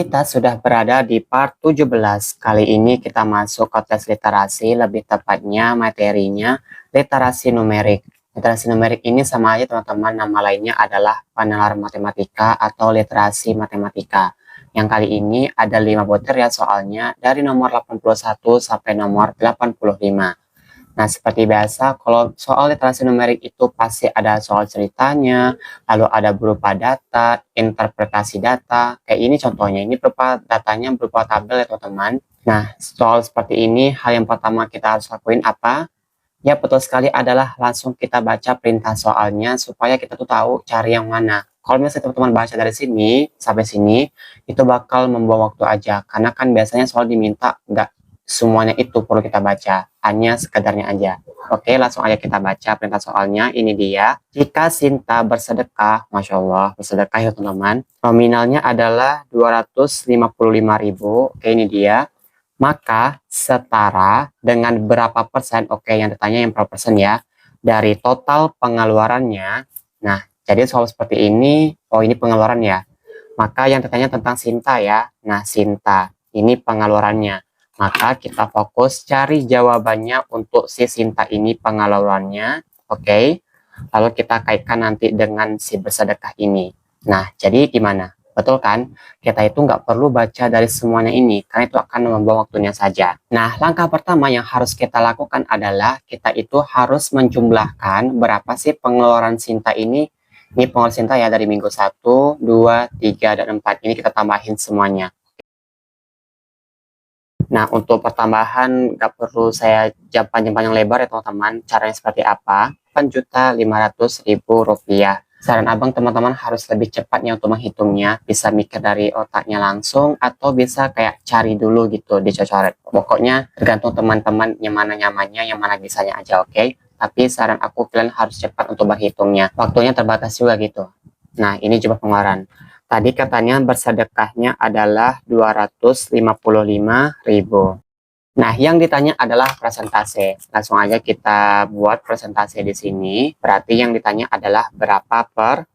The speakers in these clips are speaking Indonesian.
Kita sudah berada di part 17. Kali ini kita masuk ke tes literasi, lebih tepatnya materinya literasi numerik. Literasi numerik ini sama aja teman-teman, nama lainnya adalah penalaran matematika atau literasi matematika. Yang kali ini ada 5 butir ya soalnya, dari nomor 81 sampai nomor 85. Nah, seperti biasa, kalau soal literasi numerik itu pasti ada soal ceritanya, lalu ada berupa data, interpretasi data. Kayak ini contohnya, ini berupa datanya berupa tabel ya teman-teman. Nah, soal seperti ini, hal yang pertama kita harus lakuin apa? Ya, betul sekali adalah langsung kita baca perintah soalnya supaya kita tuh tahu cari yang mana. Kalau misalnya teman-teman baca dari sini sampai sini, itu bakal membuang waktu aja. Karena kan biasanya soal diminta nggak semuanya itu perlu kita baca, hanya sekedarnya aja. Oke, langsung aja kita baca perintah soalnya. Ini dia. Jika Sinta bersedekah, Masya Allah, bersedekah ya teman-teman. Nominalnya adalah 255.000. Oke, ini dia. Maka setara dengan berapa persen, oke yang ditanya yang berapa persen ya, dari total pengeluarannya. Nah, jadi soal seperti ini, oh ini pengeluaran ya. Maka yang ditanya tentang Sinta ya. Nah, Sinta, ini pengeluarannya. Maka kita fokus cari jawabannya untuk si Sinta ini pengeluarannya. Oke. Lalu kita kaitkan nanti dengan si bersedekah ini. Nah, jadi gimana? Betul kan? Kita itu nggak perlu baca dari semuanya ini, karena itu akan membuang waktunya saja. Nah, langkah pertama yang harus kita lakukan adalah kita itu harus menjumlahkan berapa sih pengeluaran Sinta ini. Ini pengeluaran Sinta ya dari minggu 1, 2, 3, dan 4. Ini kita tambahin semuanya. Nah, untuk pertambahan nggak perlu saya jawab panjang-panjang lebar ya teman-teman. Caranya seperti apa? 8.500.000 rupiah. Saran abang teman-teman harus lebih cepatnya untuk menghitungnya. Bisa mikir dari otaknya langsung atau bisa kayak cari dulu gitu di cocoret. Pokoknya tergantung teman-teman yang mana nyamannya, yang mana bisanya aja, oke? Tapi saran aku kalian harus cepat untuk berhitungnya. Waktunya terbatas juga gitu. Nah, ini coba pengeluaran. Tadi katanya bersedekahnya adalah 255.000. Nah, yang ditanya adalah persentase. Langsung aja kita buat persentase di sini. Berarti yang ditanya adalah berapa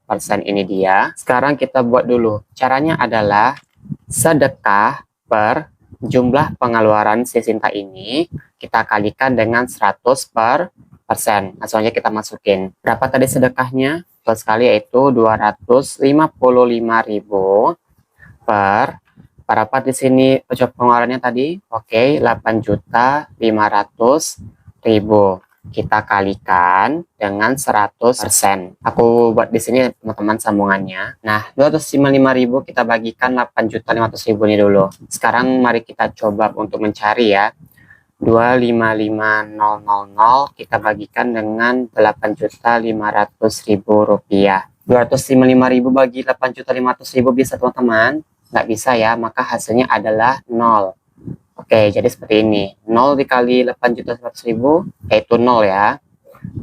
persen ini dia. Sekarang kita buat dulu. Caranya adalah sedekah per jumlah pengeluaran si Sinta ini kita kalikan dengan 100%. Langsung aja kita masukin. Berapa tadi sedekahnya? Betul sekali yaitu 255.000 per berapa di sini pengeluarannya tadi? Oke, 8.500.000. Kita kalikan dengan 100%. Aku buat di sini teman-teman sambungannya. Nah, 255.000 kita bagikan 8.500.000 ini dulu. Sekarang mari kita coba untuk mencari ya. 255.000 kita bagikan dengan 8.500.000 rupiah. 255.000 bagi 8.500.000 bisa teman-teman? Nggak bisa ya, maka hasilnya adalah 0. Oke, jadi seperti ini. 0 dikali 8.500.000 yaitu 0 ya.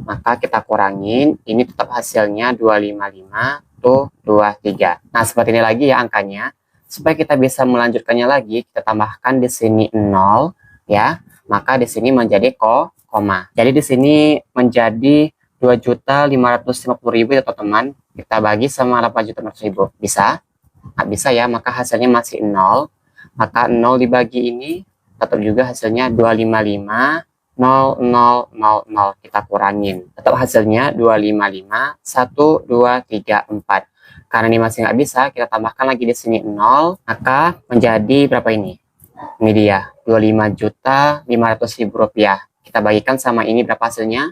Maka kita kurangin, ini tetap hasilnya 255 tuh 23. Nah, seperti ini lagi ya angkanya. Supaya kita bisa melanjutkannya lagi, kita tambahkan di sini 0 ya. Maka di sini menjadi koma. Jadi di sini menjadi 2.550.000 ya teman-teman. Kita bagi sama 8.500.000. Bisa? Nggak bisa ya, maka hasilnya masih 0. Maka 0 dibagi ini tetap juga hasilnya 255 0000. Kita kurangin. Tetap hasilnya 255 1 2 3 4. Karena ini masih nggak bisa, kita tambahkan lagi di sini 0. Maka menjadi berapa ini? Ini dia, 25.500.000 rupiah. Kita bagikan sama ini berapa hasilnya?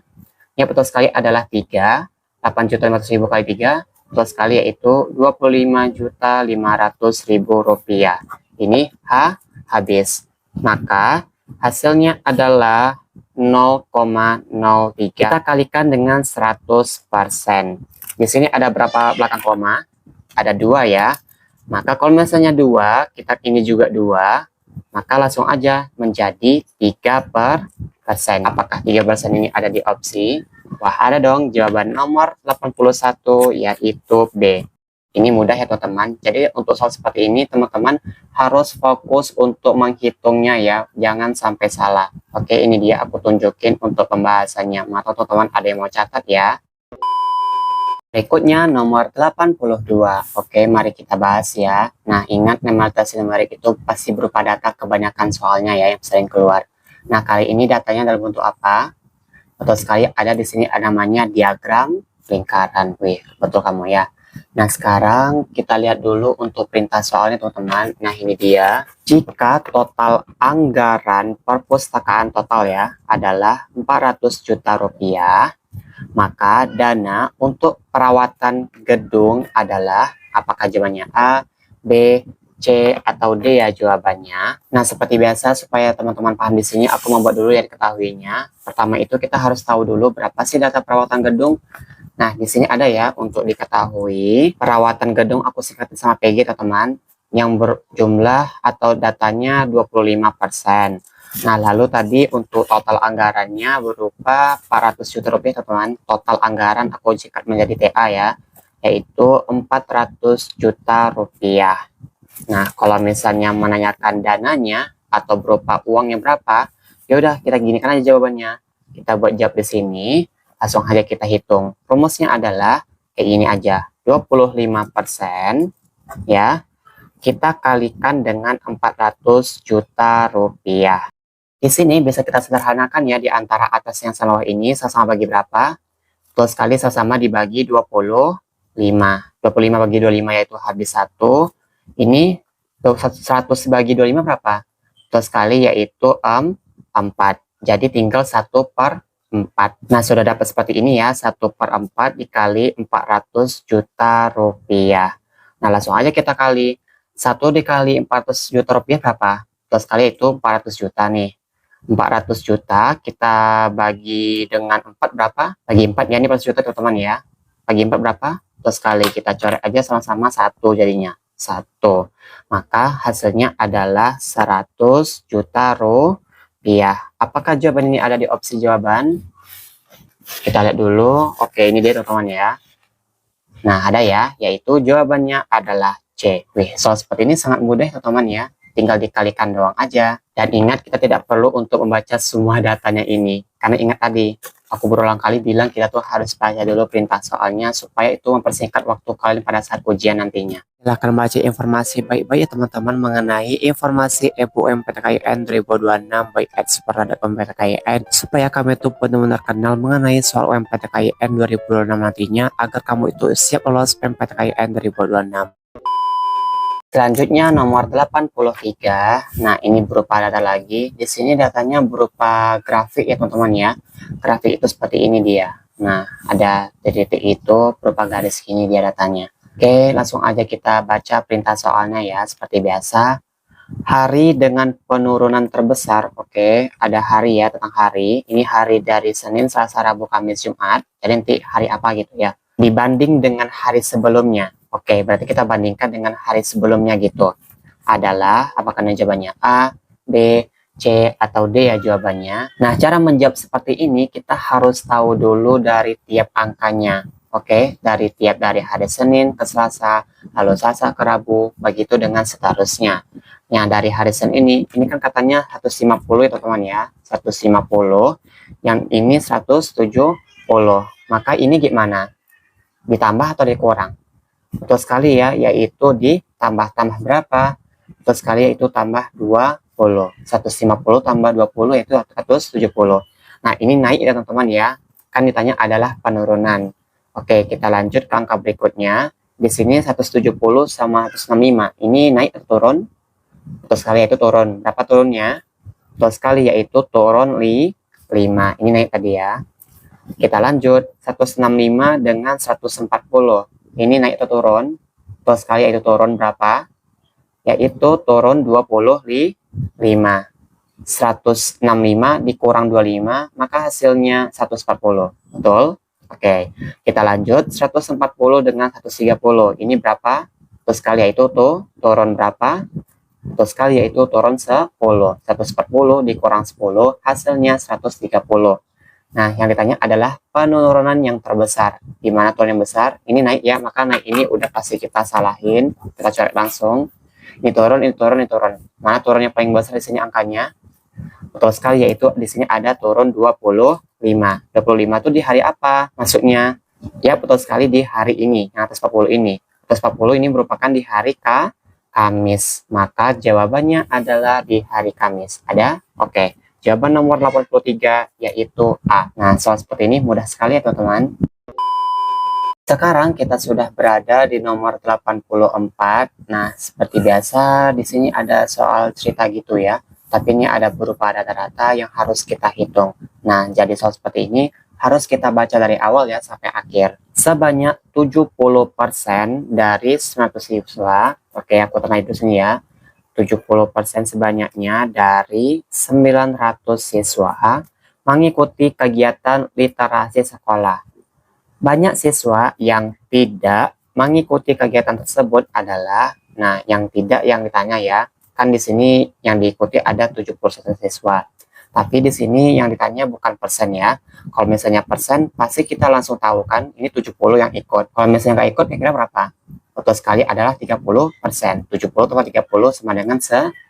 Ya betul sekali adalah 3. 8.500.000 kali 3, betul sekali yaitu 25.500.000 rupiah. Ini habis. Maka hasilnya adalah 0,03. Kita kalikan dengan 100%. Di sini ada berapa belakang koma? Ada 2 ya. Maka kalau misalnya 2, kita ini juga 2. Maka langsung aja menjadi 3%. Apakah 3% ini ada di opsi? Wah, ada dong. Jawaban nomor 81 yaitu B. Ini mudah ya teman-teman. Jadi untuk soal seperti ini teman-teman harus fokus untuk menghitungnya ya. Jangan sampai salah. Oke, ini dia aku tunjukin untuk pembahasannya. Maka teman-teman ada yang mau catat ya. Berikutnya nomor 82. Oke, mari kita bahas ya. Nah, ingat normalisasi numerik itu pasti berupa data kebanyakan soalnya ya yang sering keluar. Nah, kali ini datanya dalam bentuk apa? Betul sekali, ada di sini ada namanya diagram lingkaran. Wih, betul kamu ya. Nah, sekarang kita lihat dulu untuk perintah soalnya teman-teman. Nah, ini dia. Jika total anggaran perpustakaan total ya adalah 400 juta rupiah, maka dana untuk perawatan gedung adalah, apakah jawabannya A, B, C, atau D ya jawabannya. Nah, seperti biasa supaya teman-teman paham di sini, aku membuat dulu ya diketahuinya. Pertama itu kita harus tahu dulu berapa sih data perawatan gedung. Nah, di sini ada ya untuk diketahui perawatan gedung, aku singkatin sama PG teman-teman, yang berjumlah atau datanya 25%. Nah, lalu tadi untuk total anggarannya berupa 400 juta rupiah teman-teman. Total anggaran aku singkat menjadi TA ya, yaitu 400 juta rupiah. Nah, kalau misalnya menanyakan dananya atau berupa uangnya berapa, ya udah kita ginikan aja jawabannya. Kita buat jawab di sini, langsung aja kita hitung. Rumusnya adalah kayak gini aja, 25% ya, kita kalikan dengan 400 juta rupiah. Di sini bisa kita sederhanakan ya, di antara atas yang sama bawah ini sama-sama bagi berapa? Betul sekali, sama-sama dibagi 25. 25 bagi 25 yaitu habis 1. Ini 100 bagi 25 berapa? Betul sekali, yaitu 4. Jadi tinggal 1/4. Nah, sudah dapat seperti ini ya, 1/4 dikali 400 juta rupiah. Nah, langsung aja kita kali. 1 dikali 400 juta rupiah berapa? Betul sekali, itu 400 juta nih. 400 juta kita bagi dengan 4 berapa? Bagi 4 ya, ini 400 juta teman-teman ya. Bagi 4 berapa? Betul sekali, kita coret aja sama-sama 1 jadinya. 1. Maka hasilnya adalah 100 juta rupiah. Apakah jawaban ini ada di opsi jawaban? Kita lihat dulu. Oke, ini dia teman-teman ya. Nah, ada ya, yaitu jawabannya adalah C. Wih, soal seperti ini sangat mudah teman-teman ya. Tinggal dikalikan doang aja. Dan ingat, kita tidak perlu untuk membaca semua datanya ini. Karena ingat tadi, aku berulang kali bilang kita tuh harus baca dulu perintah soalnya supaya itu mempersingkat waktu kalian pada saat ujian nantinya. Silahkan baca informasi baik-baik ya teman-teman mengenai informasi FUMPTKIN 2026 baik @superradar.PTKIN supaya kami itu benar-benar kenal mengenai soal UMPTKIN 2026 nantinya agar kamu itu siap lolos UMPTKIN 2026. Selanjutnya nomor 83. Nah, ini berupa data lagi. Di sini datanya berupa grafik ya teman-teman ya. Grafik itu seperti ini dia. Nah, ada titik itu berupa garis gini dia datanya. Oke, langsung aja kita baca perintah soalnya ya. Seperti biasa, hari dengan penurunan terbesar. Oke, ada hari ya, tentang hari. Ini hari dari Senin, Selasa, Rabu, Kamis, Jumat. Jadi nanti hari apa gitu ya. Dibanding dengan hari sebelumnya. Oke, berarti kita bandingkan dengan hari sebelumnya gitu. Adalah, apakah jawabannya A, B, C, atau D ya jawabannya. Nah, cara menjawab seperti ini kita harus tahu dulu dari tiap angkanya. Oke, dari hari Senin ke Selasa, lalu Selasa ke Rabu, begitu dengan seterusnya. Nah, dari hari Senin ini kan katanya 150 ya teman-teman ya. 150, yang ini 170. Maka ini gimana? Ditambah atau dikurang? Betul sekali ya, yaitu ditambah berapa? Betul sekali, yaitu tambah 20. 150 tambah 20 yaitu 170. Nah, ini naik ya teman-teman ya. Kan ditanya adalah penurunan. Oke, kita lanjut ke angka berikutnya. Di sini 170 sama 165. Ini naik atau turun? Betul sekali, yaitu turun. Berapa turunnya? Betul sekali, yaitu turun 5. Ini naik tadi ya. Kita lanjut, 165 dengan 140. Ini naik atau turun? Betul sekali, yaitu turun berapa? Yaitu turun 25. 165 dikurang 25, maka hasilnya 140. Betul? Oke, kita lanjut. 140 dengan 130. Ini berapa? Betul sekali, yaitu turun berapa? Betul sekali, yaitu turun 10. 140 dikurang 10, hasilnya 130. Nah, yang ditanya adalah penurunan yang terbesar. Di mana turun yang besar? Ini naik ya, maka naik ini udah pasti kita salahin. Kita coret langsung. Ini turun, ini turun, ini turun. Mana turun yang paling besar di sini angkanya? Betul sekali, yaitu di sini ada turun 25. 25 itu di hari apa? Maksudnya Ya, betul sekali di hari ini, yang atas 40 ini. Atas 40 ini merupakan di hari Kamis. Maka jawabannya adalah di hari Kamis. Ada? Oke. Jawaban nomor 83 yaitu A. Nah, soal seperti ini mudah sekali ya teman-teman. Sekarang kita sudah berada di nomor 84. Nah, seperti biasa di sini ada soal cerita gitu ya. Tapi ini ada berupa data-data yang harus kita hitung. Nah, jadi soal seperti ini harus kita baca dari awal ya sampai akhir. Sebanyak 70% dari 100 siswa, oke aku tengah itu sini ya. 70% sebanyaknya dari 900 siswa mengikuti kegiatan literasi sekolah. Banyak siswa yang tidak mengikuti kegiatan tersebut adalah, nah yang tidak yang ditanya ya, kan di sini yang diikuti ada 70% siswa. Tapi di sini yang ditanya bukan persen ya. Kalau misalnya persen, pasti kita langsung tahu kan, ini 70 yang ikut. Kalau misalnya nggak ikut, kira-kira berapa? Betul sekali adalah 30%. 70 tambah 30 sama dengan 100.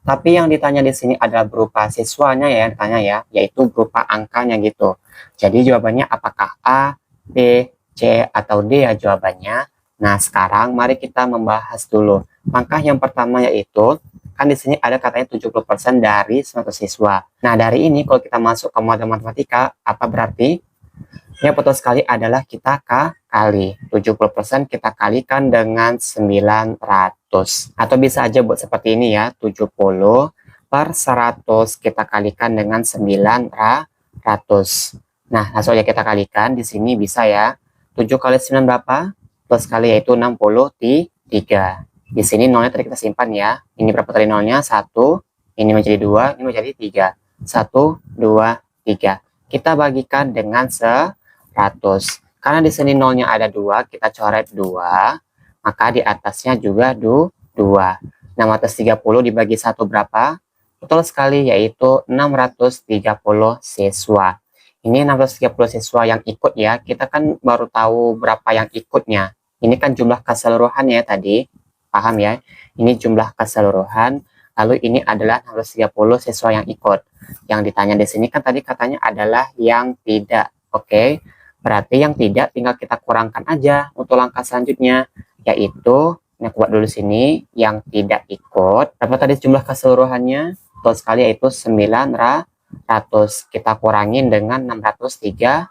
Tapi yang ditanya di sini adalah berupa siswanya ya, yang ditanya ya, yaitu berupa angkanya gitu. Jadi jawabannya apakah A, B, C, atau D ya jawabannya. Nah, sekarang mari kita membahas dulu. Langkah yang pertama yaitu, kan di sini ada katanya 70% dari 100 siswa. Nah, dari ini kalau kita masuk ke model matematika, apa berarti? Ya, betul sekali adalah kita kali. 70% kita kalikan dengan 900. Atau bisa aja buat seperti ini ya, 70 per 100 kita kalikan dengan 900. Nah, langsung aja kita kalikan. Di sini bisa ya. 7 kali 9 berapa? Plus kali yaitu 63. Di sini nolnya tadi kita simpan ya. Ini berapa tadi nolnya? 1. Ini menjadi 2. Ini menjadi 3. 1, 2, 3. Kita bagikan dengan 100. Karena di sini nolnya ada 2, kita coret 2. Maka di atasnya juga 2. 630 dibagi 1 berapa? Betul sekali, yaitu 630 siswa. Ini 630 siswa yang ikut ya. Kita kan baru tahu berapa yang ikutnya. Ini kan jumlah keseluruhan ya tadi. Paham ya? Ini jumlah keseluruhan. Lalu ini adalah 630 siswa yang ikut. Yang ditanya di sini kan tadi katanya adalah yang tidak. Oke. Berarti yang tidak tinggal kita kurangkan aja untuk langkah selanjutnya. Yaitu, ini aku buat dulu sini. Yang tidak ikut. Berapa tadi jumlah keseluruhannya? Betul sekali yaitu 900. Kita kurangin dengan 630.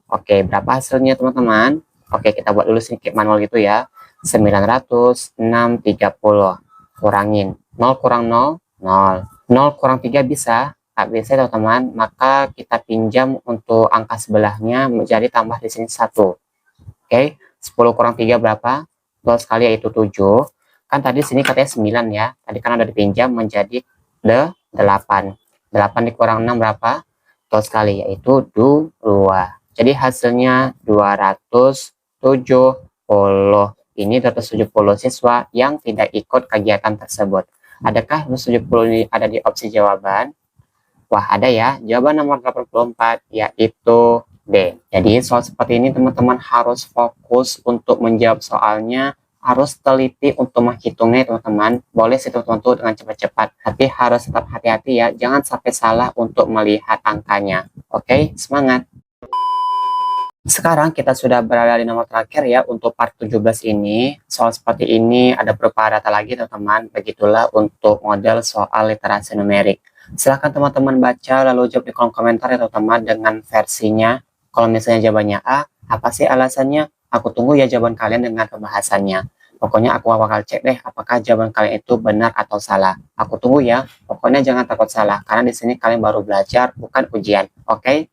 Oke, berapa hasilnya teman-teman? Oke, kita buat dulu sedikit manual gitu ya. 900, 630. Kurangin. 0 kurang 0, 0. 0 kurang 3 bisa? Tak bisa teman-teman. Maka kita pinjam untuk angka sebelahnya menjadi tambah di sini 1. Oke, 10 kurang 3 berapa? Betul sekali yaitu 7. Kan tadi sini katanya 9 ya. Tadi kan udah dipinjam menjadi 8. 8 dikurang 6 berapa? Betul sekali yaitu 2. Jadi hasilnya 270. Ini 270 siswa yang tidak ikut kegiatan tersebut. Adakah 270 ini ada di opsi jawaban? Wah, ada ya. Jawaban nomor 84 yaitu D. Jadi soal seperti ini teman-teman harus fokus untuk menjawab soalnya, harus teliti untuk menghitungnya teman-teman. Boleh sih teman-teman dengan cepat-cepat, tapi harus tetap hati-hati ya. Jangan sampai salah untuk melihat angkanya. Oke, semangat. Sekarang kita sudah berada di nomor terakhir ya untuk part 17 ini. Soal seperti ini ada beberapa data lagi teman-teman. Begitulah untuk model soal literasi numerik. Silahkan teman-teman baca lalu jawab di kolom komentar ya teman-teman dengan versinya. Kalau misalnya jawabannya A, apa sih alasannya? Aku tunggu ya jawaban kalian dengan pembahasannya. Pokoknya aku bakal cek deh apakah jawaban kalian itu benar atau salah. Aku tunggu ya. Pokoknya jangan takut salah karena di sini kalian baru belajar bukan ujian. Oke?